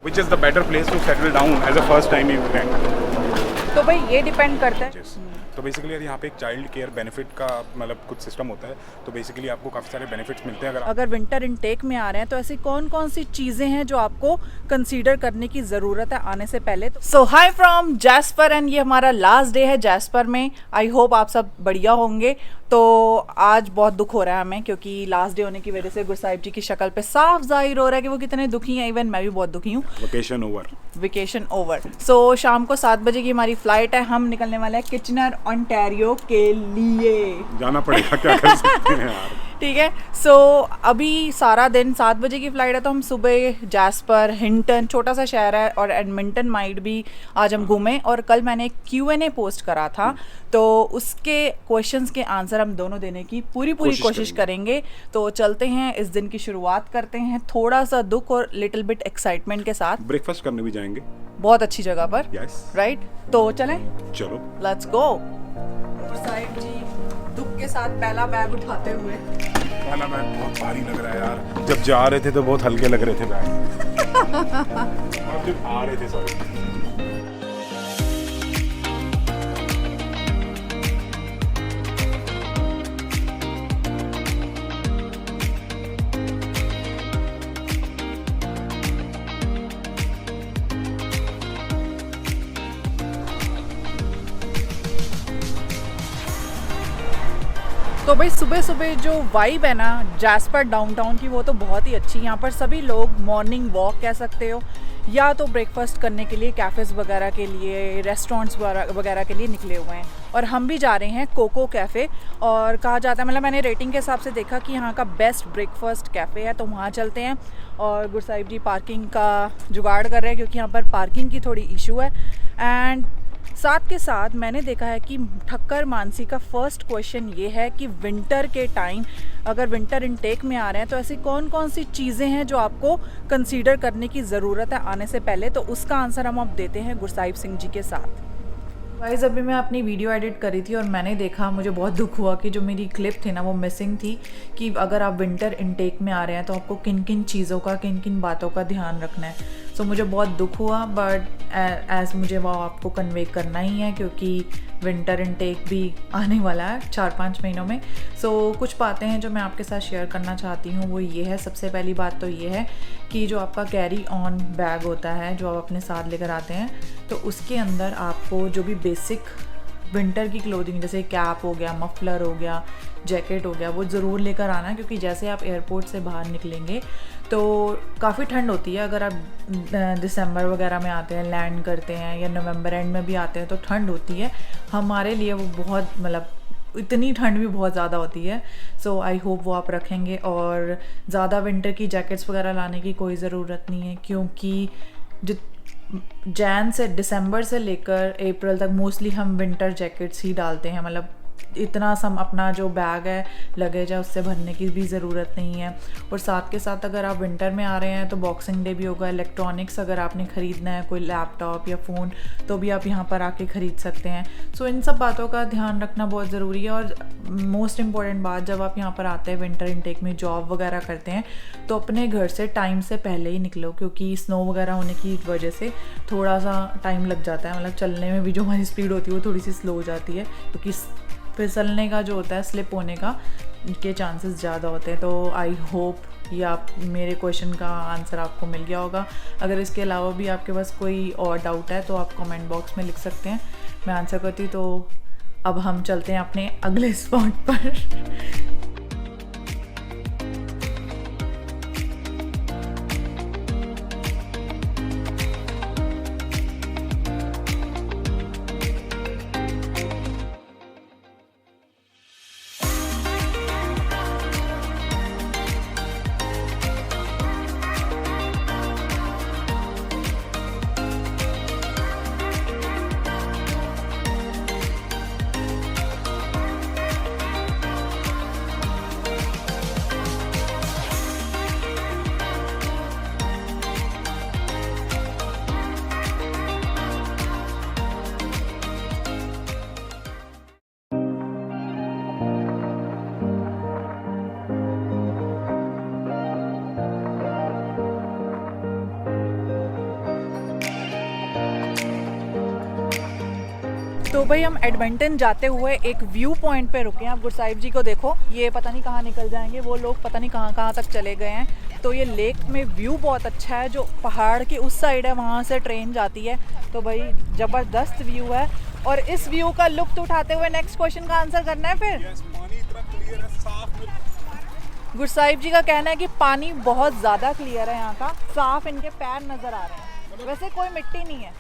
which is the better place to settle down as a first time immigrant. तो भाई ये depend करता है। तो बेसिकली यार यहाँ पे एक चाइल्ड केयर बेनिफिट का मतलब कुछ सिस्टम होता है, तो बेसिकली आपको काफ़ी सारे बेनिफिट्स मिलते हैं अगर विंटर इनटेक में आ रहे हैं तो ऐसी कौन कौन सी चीज़ें हैं जो आपको कंसीडर करने की ज़रूरत है आने से पहले। सो हाई फ्रॉम जैस्पर एंड ये हमारा लास्ट डे है जैस्पर में। आई होप आप सब बढ़िया होंगे। तो आज बहुत दुख हो रहा है हमें क्योंकि लास्ट डे होने की वजह से गुरसाहिब जी की शक्ल पे साफ जाहिर हो रहा है कि वो कितने दुखी हैं। इवन मैं भी बहुत दुखी हूँ। Vacation over. सो शाम को 7 बजे की हमारी फ्लाइट है। हम निकलने वाले हैं किचनर ओंटारियो के लिए। जाना पड़ेगा, क्या कर सकते हैं यार। ठीक है। सो अभी सारा दिन 7 बजे की फ़्लाइट है तो हम सुबह जैस्पर, हिंटन, छोटा सा शहर है, और एडमिंटन माइट भी आज हम घूमें। और कल मैंने एक Q&A पोस्ट करा था तो उसके क्वेश्चंस के आंसर हम दोनों देने की पूरी कोशिश करेंगे। तो चलते हैं, इस दिन की शुरुआत करते हैं थोड़ा सा दुख और लिटिल बिट एक्साइटमेंट के साथ। ब्रेकफास्ट करने भी जाएंगे बहुत अच्छी जगह पर। राइट। तो चलें, चलो लेट्स गो। साहिब जी दुख के साथ पहला बैग उठाते हुए। पहला बैग बहुत भारी लग रहा है यार। जब जा रहे थे तो बहुत हल्के लग रहे थे बैग और जब आ रहे थे सॉरी। तो भाई सुबह सुबह जो वाइब है ना जैस्पर डाउनटाउन की वो तो बहुत ही अच्छी। यहाँ पर सभी लोग मॉर्निंग वॉक कह सकते हो या तो ब्रेकफास्ट करने के लिए कैफ़ेज़ वगैरह के लिए, रेस्टोरेंट्स वगैरह के लिए निकले हुए हैं। और हम भी जा रहे हैं कोको कैफ़े। और कहा जाता है, मतलब मैंने रेटिंग के हिसाब से देखा कि यहाँ का बेस्ट ब्रेकफास्ट कैफ़े है, तो वहाँ चलते हैं। और गुरसाहिब जी पार्किंग का जुगाड़ कर रहे हैं क्योंकि यहाँ पर पार्किंग की थोड़ी इशू है। एंड साथ के साथ मैंने देखा है कि ठक्कर मानसी का फर्स्ट क्वेश्चन ये है कि विंटर के टाइम अगर विंटर इनटेक में आ रहे हैं तो ऐसी कौन कौन सी चीज़ें हैं जो आपको कंसीडर करने की ज़रूरत है आने से पहले। तो उसका आंसर हम अब देते हैं गुरसाहिब सिंह जी के साथ। गाइस अभी मैं अपनी वीडियो एडिट करी थी और मैंने देखा, मुझे बहुत दुख हुआ कि जो मेरी क्लिप थी ना वो मिसिंग थी कि अगर आप विंटर इनटेक में आ रहे हैं तो आपको किन किन चीज़ों का, किन किन बातों का ध्यान रखना है। सो मुझे बहुत दुख हुआ, बट एज मुझे वो आपको कन्वे करना ही है क्योंकि विंटर इनटेक भी आने वाला है 4-5 महीनों में। सो कुछ बातें हैं जो मैं आपके साथ शेयर करना चाहती हूँ। वो ये है, सबसे पहली बात तो ये है कि जो आपका कैरी ऑन बैग होता है जो आप अपने साथ लेकर आते हैं, तो उसके अंदर आपको जो भी बेसिक विंटर की क्लोथिंग जैसे कैप हो गया, मफलर हो गया, जैकेट हो गया, वो ज़रूर लेकर आना है क्योंकि जैसे आप एयरपोर्ट से बाहर निकलेंगे तो काफ़ी ठंड होती है। अगर आप दिसंबर वगैरह में आते हैं, लैंड करते हैं, या नवंबर एंड में भी आते हैं तो ठंड होती है। हमारे लिए वो बहुत, मतलब इतनी ठंड भी बहुत ज़्यादा होती है। सो आई होप वो आप रखेंगे। और ज़्यादा विंटर की जैकेट्स वगैरह लाने की कोई ज़रूरत नहीं है क्योंकि जो जैन से दिसंबर से लेकर अप्रैल तक मोस्टली हम विंटर जैकेट्स ही डालते हैं। मतलब इतना सम अपना जो बैग है लगेज है उससे भरने की भी ज़रूरत नहीं है। और साथ के साथ अगर आप विंटर में आ रहे हैं तो बॉक्सिंग डे भी होगा, इलेक्ट्रॉनिक्स अगर आपने ख़रीदना है, कोई लैपटॉप या फ़ोन, तो भी आप यहाँ पर आके ख़रीद सकते हैं। सो इन सब बातों का ध्यान रखना बहुत ज़रूरी है। और मोस्ट इम्पॉर्टेंट बात, जब आप यहाँ पर आते हैं विंटर इनटेक में जॉब वगैरह करते हैं तो अपने घर से टाइम से पहले ही निकलो क्योंकि स्नो वगैरह होने की वजह से थोड़ा सा टाइम लग जाता है। मतलब चलने में भी जो हमारी स्पीड होती है वो थोड़ी सी स्लो हो जाती है क्योंकि फिसलने का जो होता है, स्लिप होने का के चांसेस ज़्यादा होते हैं। तो आई होप ये आप मेरे क्वेश्चन का आंसर आपको मिल गया होगा। अगर इसके अलावा भी आपके पास कोई और डाउट है तो आप कमेंट बॉक्स में लिख सकते हैं, मैं आंसर करती हूँ। तो अब हम चलते हैं अपने अगले स्पॉट पर। तो भाई हम एडमंटन जाते हुए एक व्यू पॉइंट पे रुके हैं। आप गुरसाहिब जी को देखो, ये पता नहीं कहाँ निकल जाएंगे, वो लोग पता नहीं कहाँ कहाँ तक चले गए हैं। तो ये लेक में व्यू बहुत अच्छा है, जो पहाड़ की उस साइड है वहाँ से ट्रेन जाती है। तो भाई ज़बरदस्त व्यू है, और इस व्यू का लुत्फ उठाते हुए नेक्स्ट क्वेश्चन का आंसर करना है फिर। पानी इतना क्लियर है, साफ में। गुरसाहिब जी का कहना है कि पानी बहुत ज़्यादा क्लियर है यहाँ का, साफ इनके पैर नज़र आ रहे हैं, वैसे कोई मिट्टी नहीं है,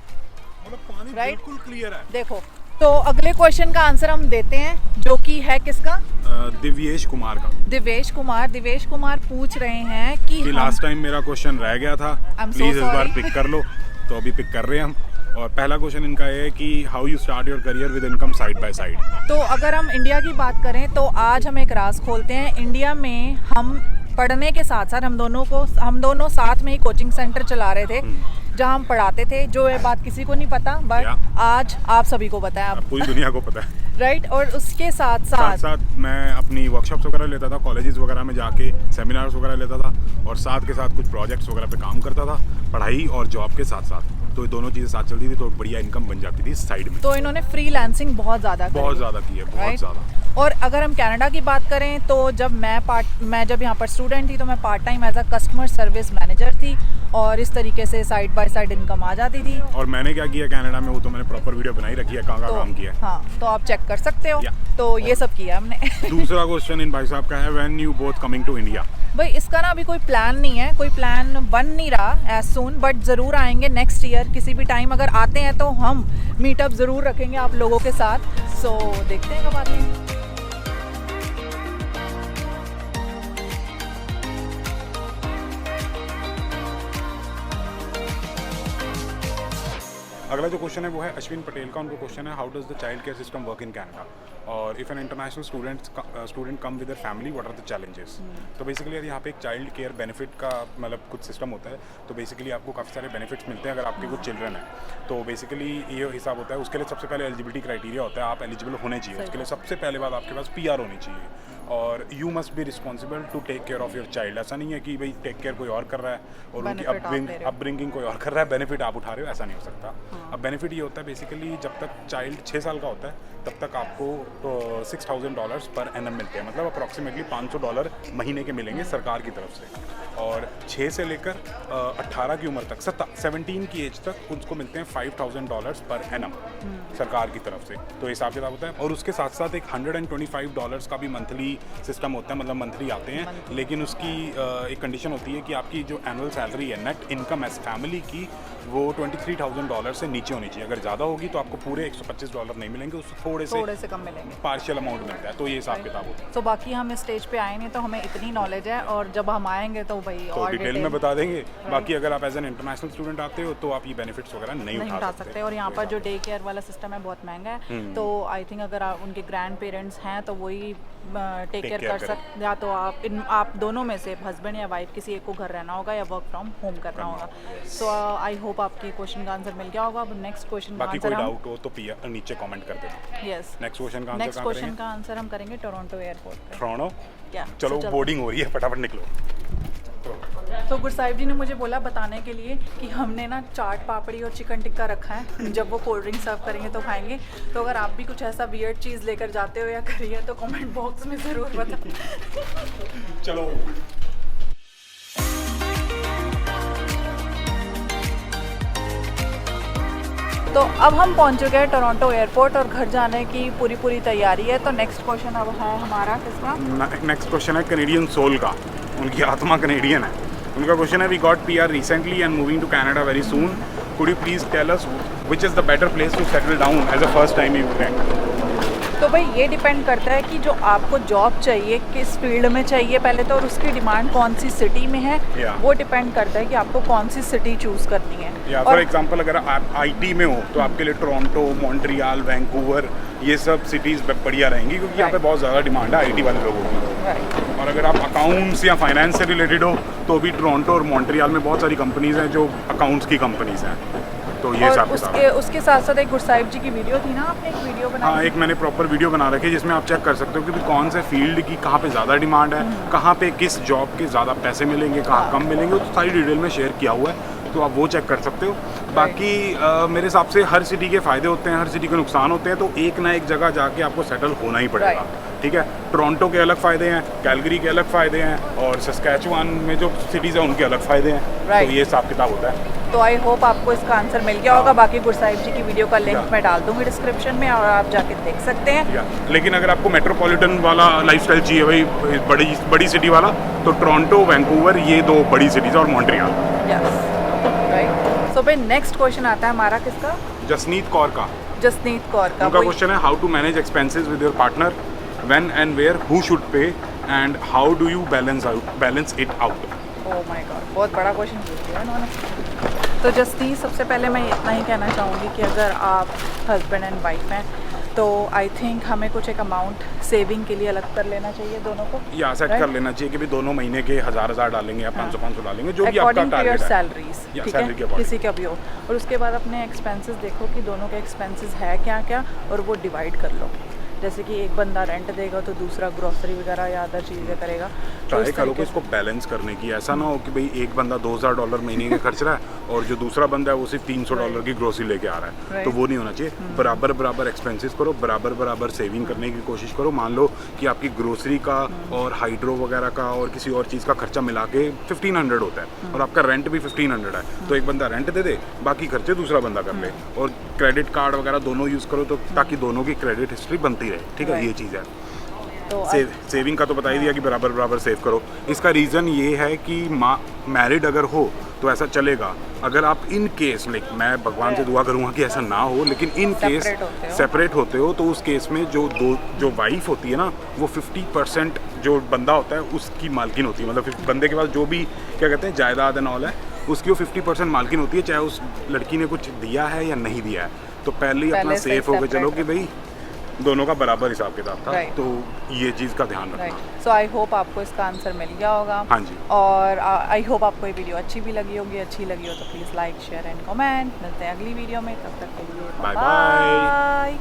मतलब पानी Right? बिल्कुल क्लियर है। देखो। तो अगले क्वेश्चन का आंसर हम देते हैं, जो कि है किसका? दिव्येश कुमार का। दिवेश कुमार पूछ रहे हैं कि लास्ट टाइम मेरा क्वेश्चन रह गया था, I'm so प्लीज इस बार sorry. पिक कर लो। तो अभी पिक कर रहे हैं हम। और पहला क्वेश्चन इनका ये है कि how you start your career with income side by side. तो अगर हम इंडिया की बात करें तो आज हम एक राज खोलते हैं। इंडिया में हम पढ़ने के साथ साथ हम दोनों साथ में ही कोचिंग सेंटर चला रहे थे, जहां हम पढ़ाते थे। जो ये बात किसी को नहीं पता, बट आज आप सभी को पता है, पूरी दुनिया को पता है। राइट। और उसके साथ साथ मैं अपनी वर्कशॉप्स वगैरह लेता था, कॉलेजेस वगैरह में जाके सेमिनार्स वगैरह लेता था, और साथ के साथ कुछ प्रोजेक्ट्स वगैरह पे काम करता था, पढ़ाई और जॉब के साथ साथ। तो दोनों चीज़ें साथ चलती थी, तो बढ़िया इनकम बन जाती थी साइड में। तो इन्होंने फ्रीलांसिंग बहुत ज़्यादा की है, बहुत ज़्यादा। और अगर हम कनाडा की बात करें तो जब मैं जब यहाँ पर स्टूडेंट थी तो मैं part time as a customer service manager थी, और इस तरीके से साइड बाय साइड इनकम आ जाती थी। और मैंने क्या किया कनाडा में, वो तो मैंने प्रॉपर वीडियो बनाई रखी है, कहाँ काम किया है। हाँ, तो आप चेक कर सकते हो। तो ये सब किया हमने। दूसरा क्वेश्चन इन भाई साहब का है, when you both coming to India. भाई इसका ना अभी कोई प्लान नहीं है, कोई प्लान बन नहीं रहा एज सून, बट ज़रूर आएंगे नेक्स्ट ईयर किसी भी टाइम। अगर आते हैं तो हम मीटअप ज़रूर रखेंगे आप लोगों के साथ। सो देखते हैं कब आते हैं। अगला जो क्वेश्चन है वो है अश्विन पटेल का। उनको क्वेश्चन है, how does the child care system work in Canada, और if an international student come with their family, what are the challenges. तो बेसिकली यार यहाँ पे एक चाइल्ड केयर बेनिफिट का मतलब कुछ सिस्टम होता है। तो बेसिकली आपको काफ़ी सारे बेनिफिट्स मिलते हैं अगर आपके कुछ चिल्ड्रन है। तो बेसिकली ये हिसाब होता है। उसके लिए सबसे पहले एलिजिबिलिटी क्राइटेरिया होता है, आप एलिजिबल होने चाहिए। उसके लिए सबसे पहले बात आपके पास PR होनी चाहिए, और you must be responsible to take care of your child. ऐसा नहीं है कि भाई टेक केयर कोई और कर रहा है और उनकी अपब्रिंगिंग कोई और कर रहा है, बेनिफिट आप उठा रहे हो, ऐसा नहीं हो सकता। अब बेनिफिट ये होता है बेसिकली जब तक चाइल्ड 6 साल का होता है तब तक आपको $6,000 पर एनम मिलते हैं, मतलब अप्रॉक्सीमेटली $500 महीने के मिलेंगे सरकार की तरफ से। और 6 से लेकर 18 की उम्र तक 17 की एज तक उनको मिलते हैं $5,000 पर एनम सरकार की तरफ से। तो हिसाब किताब होता है। और उसके साथ साथ एक $125 का भी मंथली सिस्टम होता है, मतलब मंथली आते हैं। लेकिन उसकी एक कंडीशन होती है कि आपकी जो एनुअल सैलरी है, नेट इनकम एज फैमिली की, वो $23,000 से नीचे होनी चाहिए। अगर ज़्यादा होगी तो आपको पूरे $125 नहीं मिलेंगे, उससे थोड़े से कम मिलेंगे, पार्शियल अमाउंट मिलता है। तो ये हिसाब किताब होता है। तो बाकी हम इस स्टेज पे आए नहीं, तो हमें इतनी नॉलेज है, और जब हम आएंगे तो भाई तो और डिटेल में बता देंगे। बाकी अगर आप एज एन इंटरनेशनल स्टूडेंट आते हो तो आप ये बेनिफिट्स वगैरह नहीं उठा सकते। और यहाँ पर जो डे केयर वाला सिस्टम है बहुत महंगा है। तो आई थिंक अगर उनके ग्रैंड पेरेंट्स हैं तो वही टेक केयर कर सकते, या तो आप दोनों में से हस्बैंड या वाइफ किसी एक को घर रहना होगा या वर्क फ्रॉम होम करना होगा। सो आई होप आपकी क्वेश्चन का आंसर मिल गया होगा। अब नेक्स्ट क्वेश्चन का आंसर, बाकी कोई डाउट हो तो नीचे कमेंट कर देना। यस, नेक्स्ट क्वेश्चन का आंसर हम करेंगे टोरंटो एयरपोर्ट पे। टोरंटो, क्या चलो बोर्डिंग हो रही है, फटाफट निकलो। तो गुरसाहिब जी ने मुझे बोला बताने के लिए कि हमने ना चाट पापड़ी और चिकन टिक्का रखा है, जब वो कोल्ड ड्रिंक सर्व करेंगे तो खाएंगे। तो अगर आप भी कुछ ऐसा वियर्ड चीज़ लेकर जाते हो या करिए तो कमेंट बॉक्स में ज़रूर बताएं। चलो। तो अब हम पहुंच चुके हैं टोरंटो एयरपोर्ट, और घर जाने की पूरी तैयारी है। तो नेक्स्ट क्वेश्चन अब है हमारा किसका? नेक्स्ट क्वेश्चन है कनेडियन सोल का। उनकी आत्मा कनेडियन है। उनका क्वेश्चन है, we got PR recently and moving to Canada very soon, could you please tell us which is the better place to settle down as a first time immigrant. तो भाई ये depend करता है कि जो आपको जॉब चाहिए किस फील्ड में चाहिए पहले तो, और उसकी डिमांड कौन सी सिटी में है, वो डिपेंड करता है कि आपको कौन सी सिटी चूज करनी है। या फॉर एग्जांपल अगर आप IT में हो तो आपके लिए टोरंटो, मॉन्ट्रियल, वैंकूवर, ये सब सिटीज़ बढ़िया रहेंगी, क्योंकि यहाँ पे बहुत ज़्यादा डिमांड है IT वाले लोगों की। और अगर आप अकाउंट्स या फाइनेंस से रिलेटेड हो तो भी टोरंटो और मॉन्ट्रियल में बहुत सारी कंपनीज हैं जो अकाउंट्स की कंपनीज हैं। तो ये और उसके साथ साथ एक गुरसाहिब जी की वीडियो थी ना, आपने एक वीडियो बनाई? हाँ, एक मैंने प्रॉपर वीडियो बना रखी है जिसमें आप चेक कर सकते हो कि कौन से फील्ड की कहाँ पे ज़्यादा डिमांड है, कहाँ पे किस जॉब के ज़्यादा पैसे मिलेंगे, कहाँ कम मिलेंगे, तो सारी डिटेल में शेयर किया हुआ है। तो आप वो चेक कर सकते हो। बाकी मेरे हिसाब से हर सिटी के फ़ायदे होते हैं, हर सिटी के नुकसान होते हैं, तो एक ना एक जगह जाके आपको सेटल होना ही पड़ेगा। ठीक है, टोरंटो के अलग फ़ायदे हैं, कैलगरी के अलग फ़ायदे हैं, और सस्कैचुआन में जो सिटीज़ हैं उनके अलग फ़ायदे हैं। तो ये हिसाब किताब होता है। तो आई होप आपको इसका आंसर मिल गया होगा। बाकी गुरसाहिब जी की वीडियो का लिंक मैं डाल दूंगी डिस्क्रिप्शन में, और आप जाके देख सकते हैं। लेकिन अगर आपको मेट्रोपॉलिटन वाला लाइफस्टाइल चाहिए भाई, बड़ी सिटी वाला, तो टोरंटो, वैंकूवर, ये 2 बड़ी सिटीज़ और मॉन्ट्रियल। Yes, right. सो भाई नेक्स्ट क्वेश्चन आता है हमारा किसका? जसनीत कौर का। जसनीत कौर का। उनका क्वेश्चन है, how to manage expenses with your partner, when and where, who should pay, and how do you balance it out. Oh my god, बहुत बड़ा क्वेश्चन पूछ दिया इन्होंने। तो जसनीत, सबसे पहले मैं इतना ही कहना चाहूँगी कि अगर आप हस्बैंड एंड वाइफ हैं तो आई थिंक हमें कुछ एक अमाउंट सेविंग के लिए अलग कर लेना चाहिए दोनों को, या सेट कर लेना चाहिए कि भी दोनों महीने के 1000 डालेंगे या 500 डालेंगे, जो भी आपका अकॉर्डिंग टू योर टारगेट है, सैलरीज, ठीक है, किसी का भी हो। और उसके बाद अपने एक्सपेंसेस देखो कि दोनों के एक्सपेंसेस है क्या क्या, और वो डिवाइड कर लो। जैसे कि एक बंदा रेंट देगा तो दूसरा ग्रोसरी वगैरह या अदर चीज़ें करेगा। ट्राई करो कि इसको बैलेंस करने की, ऐसा ना हो कि भाई एक बंदा $2000 महीने के खर्च रहा है और जो दूसरा बंदा है वो सिर्फ $300 की ग्रोसरी लेके आ रहा है, तो वो नहीं होना चाहिए। बराबर बराबर एक्सपेंसेस करो, बराबर बराबर सेविंग करने की कोशिश करो। मान लो कि आपकी ग्रोसरी का और हाइड्रो वगैरह का और किसी और चीज़ का खर्चा मिला के 1500 होता है, और आपका रेंट भी 1500 है, तो एक बंदा रेंट दे दे, बाकी खर्चे दूसरा बंदा कर ले, और क्रेडिट कार्ड वगैरह दोनों यूज़ करो, तो ताकि दोनों की क्रेडिट हिस्ट्री बनती रहे। ठीक है, ये चीज़ है। तो सेविंग का तो बता ही दिया कि बराबर बराबर सेव करो। इसका रीज़न ये है कि मैरिड अगर हो तो ऐसा चलेगा। अगर आप इन केस, लाइक मैं भगवान से दुआ करूँगा कि ऐसा ना हो, लेकिन इन केस सेपरेट होते हो तो उस केस में जो वाइफ होती है ना, वो 50% जो बंदा होता है उसकी मालकिन होती है। मतलब बंदे के पास जो भी क्या कहते हैं जायदाद एंड ऑल है, उसकी वो 50% मालकिन होती है, चाहे उस लड़की ने कुछ दिया है या नहीं दिया है। तो पहले ही अपना सेफ होकर चलो कि भाई दोनों का बराबर हिसाब किताब था। तो ये चीज़ का ध्यान रखना। सो आई होप आपको इसका आंसर मिल गया होगा। हाँ जी। और आई होप आपको ये वीडियो अच्छी भी लगी होगी। अच्छी लगी हो तो please like, share and comment. मिलते हैं अगली वीडियो में, तब तक के लिए बाय बाय।